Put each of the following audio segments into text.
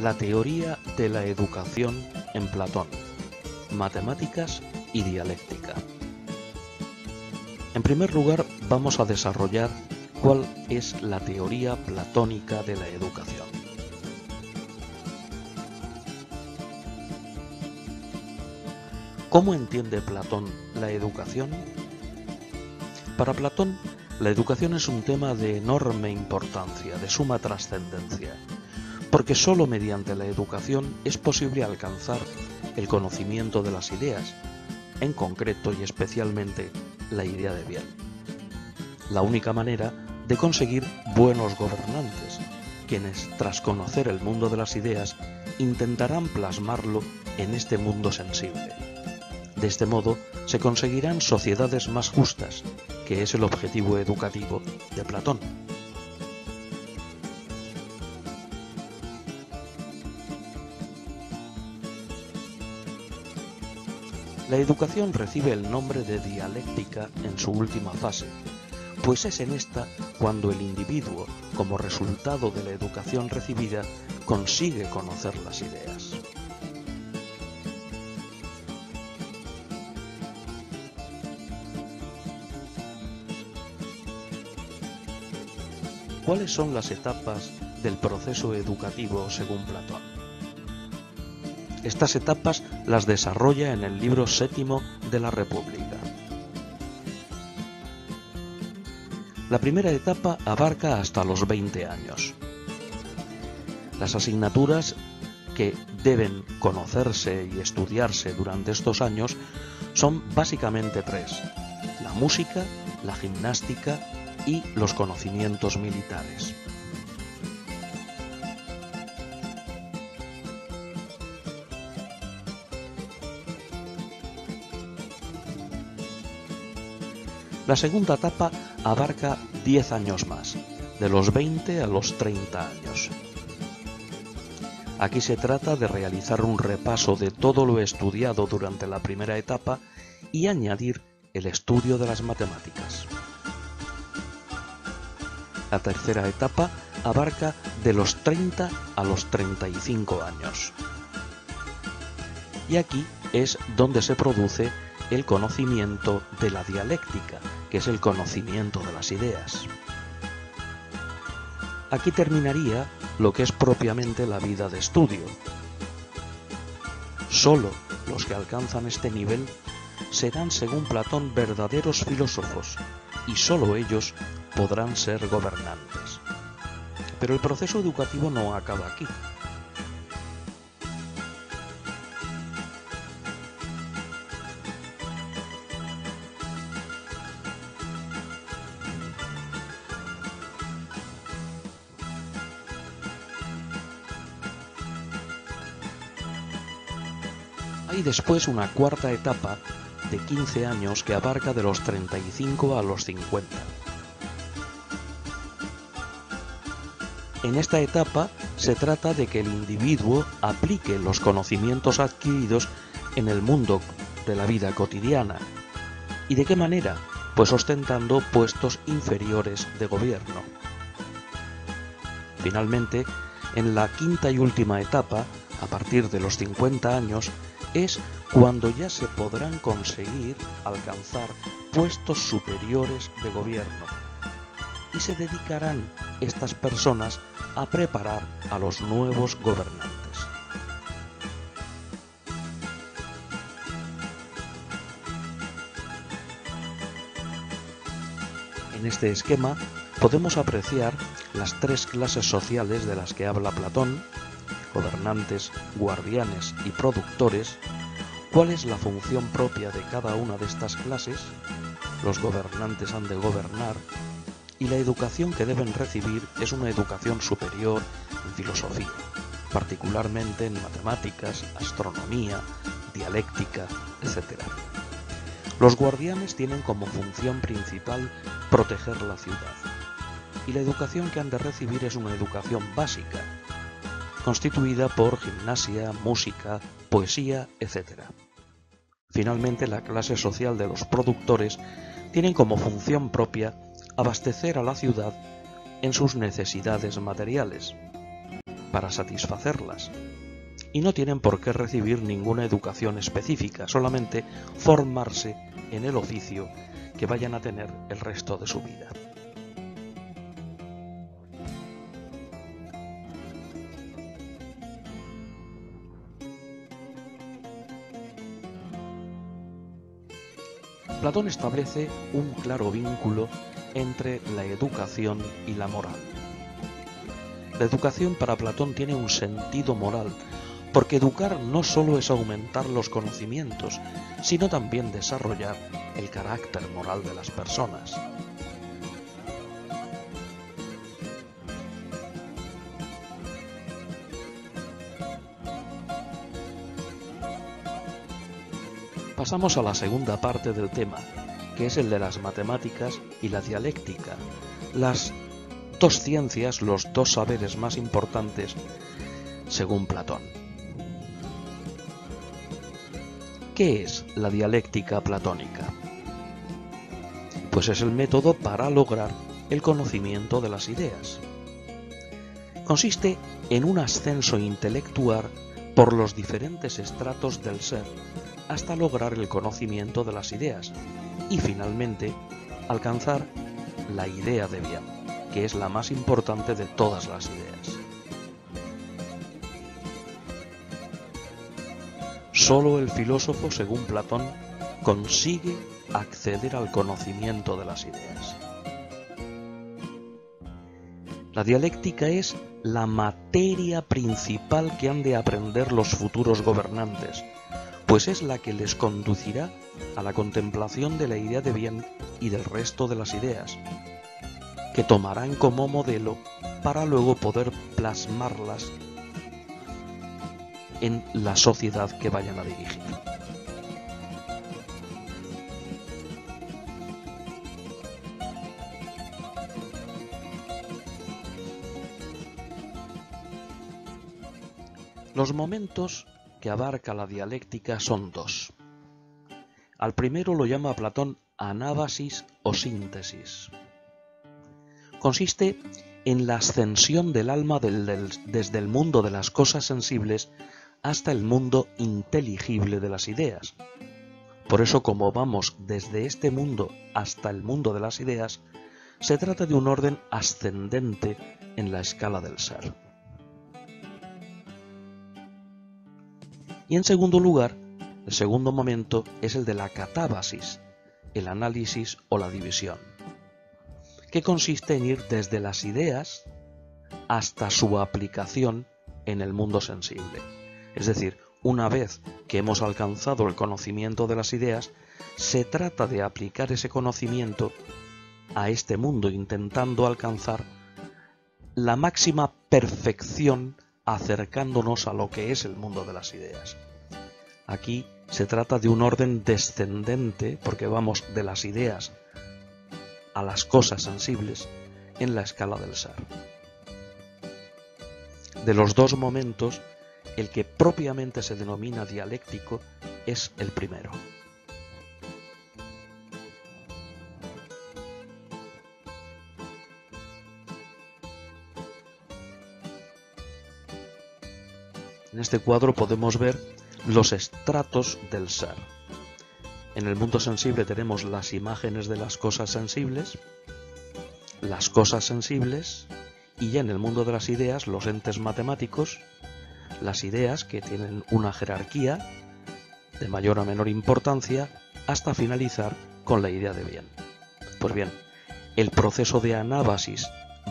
La teoría de la educación en Platón, matemáticas y dialéctica. En primer lugar, vamos a desarrollar cuál es la teoría platónica de la educación. ¿Cómo entiende Platón la educación? Para Platón, la educación es un tema de enorme importancia, de suma trascendencia, porque sólo mediante la educación es posible alcanzar el conocimiento de las ideas, en concreto y especialmente la idea de bien. La única manera de conseguir buenos gobernantes, quienes, tras conocer el mundo de las ideas, intentarán plasmarlo en este mundo sensible. De este modo, se conseguirán sociedades más justas, que es el objetivo educativo de Platón. La educación recibe el nombre de dialéctica en su última fase, pues es en esta cuando el individuo, como resultado de la educación recibida, consigue conocer las ideas. ¿Cuáles son las etapas del proceso educativo según Platón? Estas etapas las desarrolla en el libro séptimo de la República. La primera etapa abarca hasta los 20 años. Las asignaturas que deben conocerse y estudiarse durante estos años son básicamente tres: la música, la gimnástica y los conocimientos militares. La segunda etapa abarca 10 años más, de los 20 a los 30 años. Aquí se trata de realizar un repaso de todo lo estudiado durante la primera etapa y añadir el estudio de las matemáticas. La tercera etapa abarca de los 30 a los 35 años. Y aquí es donde se produce el conocimiento de la dialéctica, que es el conocimiento de las ideas. Aquí terminaría lo que es propiamente la vida de estudio. Solo los que alcanzan este nivel serán, según Platón, verdaderos filósofos, y solo ellos podrán ser gobernantes. Pero el proceso educativo no acaba aquí. Hay después una cuarta etapa de 15 años que abarca de los 35 a los 50. En esta etapa se trata de que el individuo aplique los conocimientos adquiridos en el mundo de la vida cotidiana. ¿Y de qué manera? Pues ostentando puestos inferiores de gobierno. Finalmente, en la quinta y última etapa, a partir de los 50 años, es cuando ya se podrán conseguir alcanzar puestos superiores de gobierno y se dedicarán estas personas a preparar a los nuevos gobernantes. En este esquema podemos apreciar las tres clases sociales de las que habla Platón: gobernantes, guardianes y productores. ¿Cuál es la función propia de cada una de estas clases? Los gobernantes han de gobernar, y la educación que deben recibir es una educación superior en filosofía, particularmente en matemáticas, astronomía, dialéctica, etc. Los guardianes tienen como función principal proteger la ciudad, y la educación que han de recibir es una educación básica, constituida por gimnasia, música, poesía, etc. Finalmente, la clase social de los productores tienen como función propia abastecer a la ciudad en sus necesidades materiales. para satisfacerlas, y no tienen por qué recibir ninguna educación específica, solamente formarse en el oficio que vayan a tener el resto de su vida. Platón establece un claro vínculo entre la educación y la moral. La educación para Platón tiene un sentido moral, porque educar no solo es aumentar los conocimientos, sino también desarrollar el carácter moral de las personas. Pasamos a la segunda parte del tema, que es el de las matemáticas y la dialéctica, las dos ciencias, los dos saberes más importantes según Platón. ¿Qué es la dialéctica platónica? Pues es el método para lograr el conocimiento de las ideas. Consiste en un ascenso intelectual por los diferentes estratos del ser hasta lograr el conocimiento de las ideas y finalmente alcanzar la idea de bien, que es la más importante de todas las ideas. Solo el filósofo, según Platón, consigue acceder al conocimiento de las ideas. La dialéctica es la materia principal que han de aprender los futuros gobernantes, pues es la que les conducirá a la contemplación de la idea de bien y del resto de las ideas, que tomarán como modelo para luego poder plasmarlas en la sociedad que vayan a dirigir. Los momentos que abarca la dialéctica son dos. Al primero lo llama Platón anábasis o síntesis. Consiste en la ascensión del alma desde el mundo de las cosas sensibles hasta el mundo inteligible de las ideas. Por eso, como vamos desde este mundo hasta el mundo de las ideas, se trata de un orden ascendente en la escala del ser. Y en segundo lugar, el segundo momento es el de la catábasis, el análisis o la división, que consiste en ir desde las ideas hasta su aplicación en el mundo sensible. Es decir, una vez que hemos alcanzado el conocimiento de las ideas, se trata de aplicar ese conocimiento a este mundo, intentando alcanzar la máxima perfección acercándonos a lo que es el mundo de las ideas. Aquí se trata de un orden descendente, porque vamos de las ideas a las cosas sensibles en la escala del ser. De los dos momentos, el que propiamente se denomina dialéctico es el primero. En este cuadro podemos ver los estratos del ser. En el mundo sensible tenemos las imágenes de las cosas sensibles y ya en el mundo de las ideas los entes matemáticos, las ideas que tienen una jerarquía de mayor a menor importancia hasta finalizar con la idea de bien. Pues bien, el proceso de anábasis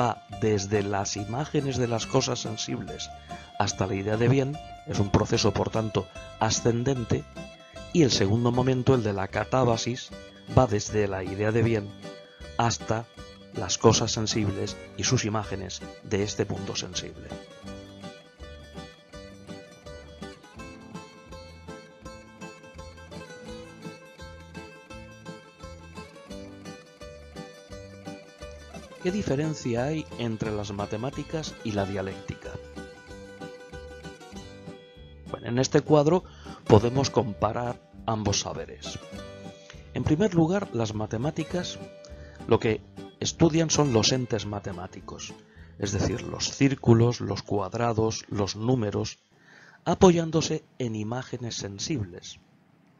va desde las imágenes de las cosas sensibles hasta la idea de bien, es un proceso por tanto ascendente, y el segundo momento, el de la catábasis, va desde la idea de bien hasta las cosas sensibles y sus imágenes de este mundo sensible. ¿Qué diferencia hay entre las matemáticas y la dialéctica? Bueno, en este cuadro podemos comparar ambos saberes. En primer lugar, las matemáticas lo que estudian son los entes matemáticos. es decir, los círculos, los cuadrados, los números, apoyándose en imágenes sensibles,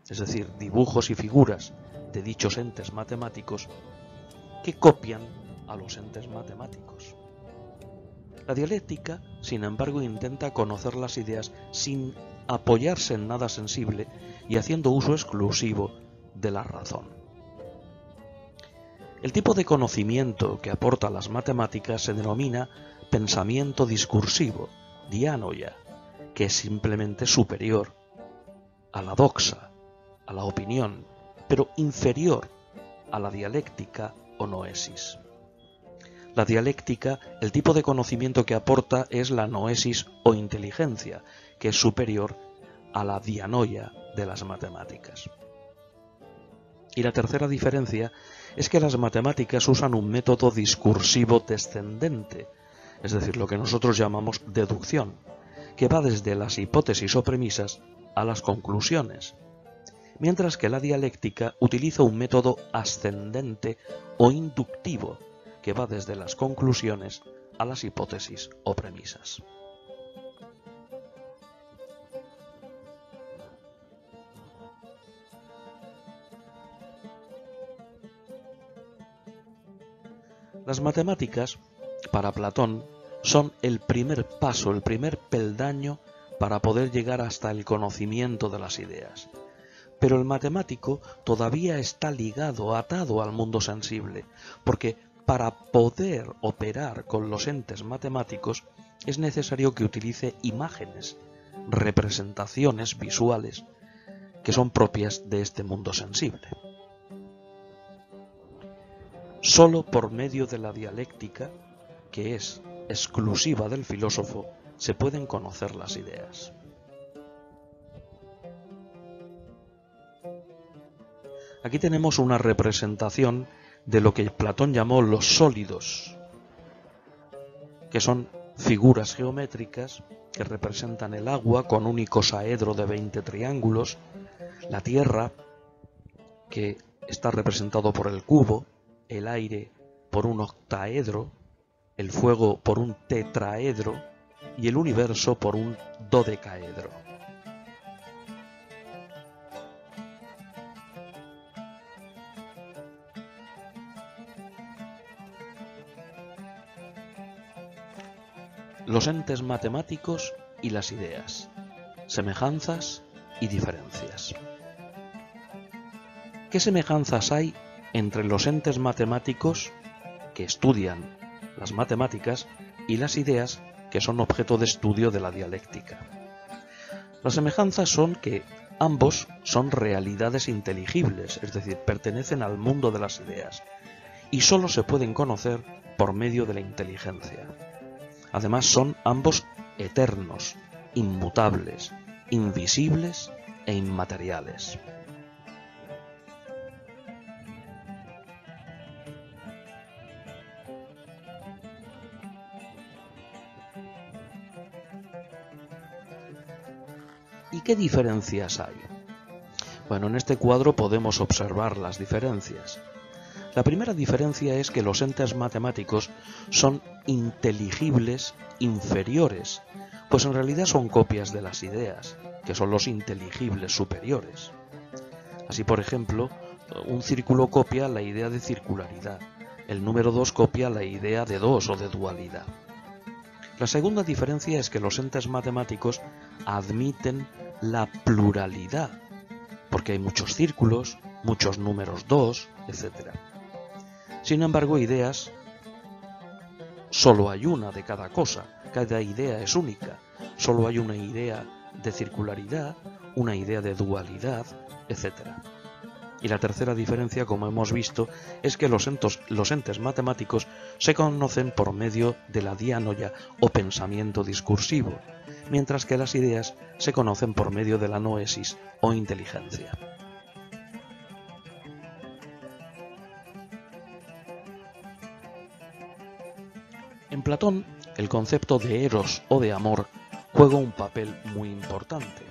es decir, dibujos y figuras de dichos entes matemáticos que copian a los entes matemáticos. La dialéctica, sin embargo, intenta conocer las ideas sin apoyarse en nada sensible y haciendo uso exclusivo de la razón. El tipo de conocimiento que aporta las matemáticas se denomina pensamiento discursivo, dianoia, que es simplemente superior a la doxa, a la opinión, pero inferior a la dialéctica o noesis. La dialéctica, el tipo de conocimiento que aporta es la noesis o inteligencia, que es superior a la dianoia de las matemáticas. Y la tercera diferencia es que las matemáticas usan un método discursivo descendente, es decir, lo que nosotros llamamos deducción, que va desde las hipótesis o premisas a las conclusiones, mientras que la dialéctica utiliza un método ascendente o inductivo, que va desde las conclusiones a las hipótesis o premisas. Las matemáticas, para Platón, son el primer paso, el primer peldaño para poder llegar hasta el conocimiento de las ideas. Pero el matemático todavía está ligado, atado al mundo sensible, porque para poder operar con los entes matemáticos es necesario que utilice imágenes, representaciones visuales, que son propias de este mundo sensible. Solo por medio de la dialéctica, que es exclusiva del filósofo, se pueden conocer las ideas. Aquí tenemos una representación de lo que Platón llamó los sólidos, que son figuras geométricas que representan el agua con un icosaedro de 20 triángulos, la tierra, que está representado por el cubo, el aire por un octaedro, el fuego por un tetraedro y el universo por un dodecaedro. Los entes matemáticos y las ideas, semejanzas y diferencias. ¿Qué semejanzas hay entre los entes matemáticos que estudian las matemáticas y las ideas que son objeto de estudio de la dialéctica? Las semejanzas son que ambos son realidades inteligibles, es decir, pertenecen al mundo de las ideas, y solo se pueden conocer por medio de la inteligencia. Además, son ambos eternos, inmutables, invisibles e inmateriales. ¿Y qué diferencias hay? Bueno, en este cuadro podemos observar las diferencias. La primera diferencia es que los entes matemáticos son inteligibles inferiores, pues en realidad son copias de las ideas, que son los inteligibles superiores. Así, por ejemplo, un círculo copia la idea de circularidad, el número 2 copia la idea de 2 o de dualidad. La segunda diferencia es que los entes matemáticos admiten la pluralidad, porque hay muchos círculos, muchos números 2, etc. Sin embargo, ideas, solo hay una de cada cosa, cada idea es única, solo hay una idea de circularidad, una idea de dualidad, etc. Y la tercera diferencia, como hemos visto, es que los entes matemáticos se conocen por medio de la dianoia o pensamiento discursivo, mientras que las ideas se conocen por medio de la noesis o inteligencia. En Platón, el concepto de eros o de amor juega un papel muy importante.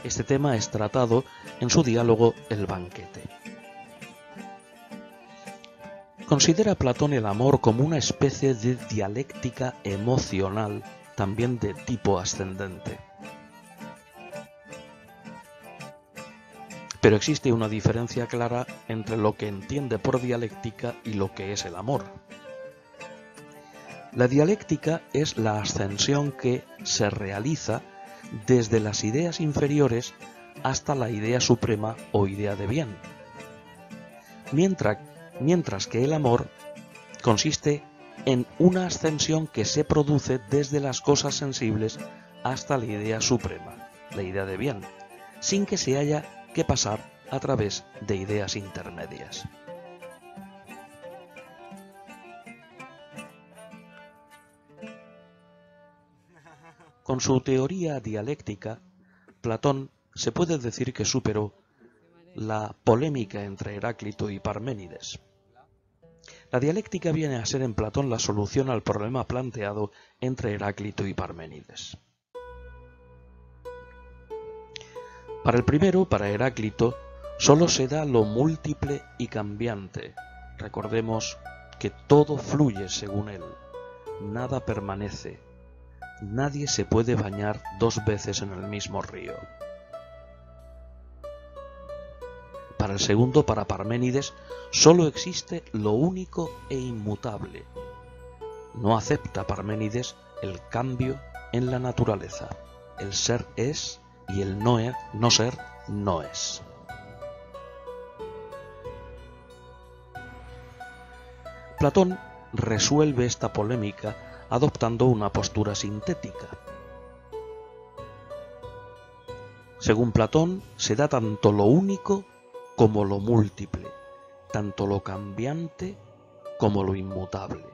Este tema es tratado en su diálogo El banquete. Considera Platón el amor como una especie de dialéctica emocional, también de tipo ascendente. Pero existe una diferencia clara entre lo que entiende por dialéctica y lo que es el amor. La dialéctica es la ascensión que se realiza desde las ideas inferiores hasta la idea suprema o idea de bien, mientras que el amor consiste en una ascensión que se produce desde las cosas sensibles hasta la idea suprema, la idea de bien, sin que se haya que pasar a través de ideas intermedias. Con su teoría dialéctica, Platón se puede decir que superó la polémica entre Heráclito y Parménides. La dialéctica viene a ser en Platón la solución al problema planteado entre Heráclito y Parménides. Para el primero, para Heráclito, solo se da lo múltiple y cambiante. Recordemos que todo fluye según él, nada permanece, nadie se puede bañar 2 veces en el mismo río. Para el segundo, para Parménides, solo existe lo único e inmutable. No acepta Parménides el cambio en la naturaleza. El ser es y el no ser no es. Platón resuelve esta polémica adoptando una postura sintética. Según Platón, se da tanto lo único como lo múltiple, tanto lo cambiante como lo inmutable.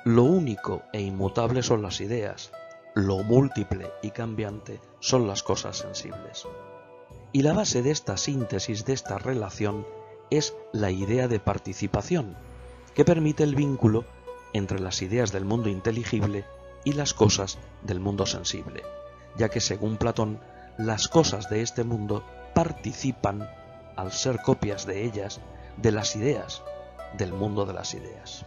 Lo único e inmutable son las ideas, lo múltiple y cambiante son las cosas sensibles. Y la base de esta síntesis, de esta relación, es la idea de participación, que permite el vínculo entre las ideas del mundo inteligible y las cosas del mundo sensible, ya que según Platón, las cosas de este mundo participan, al ser copias de ellas, de las ideas, del mundo de las ideas.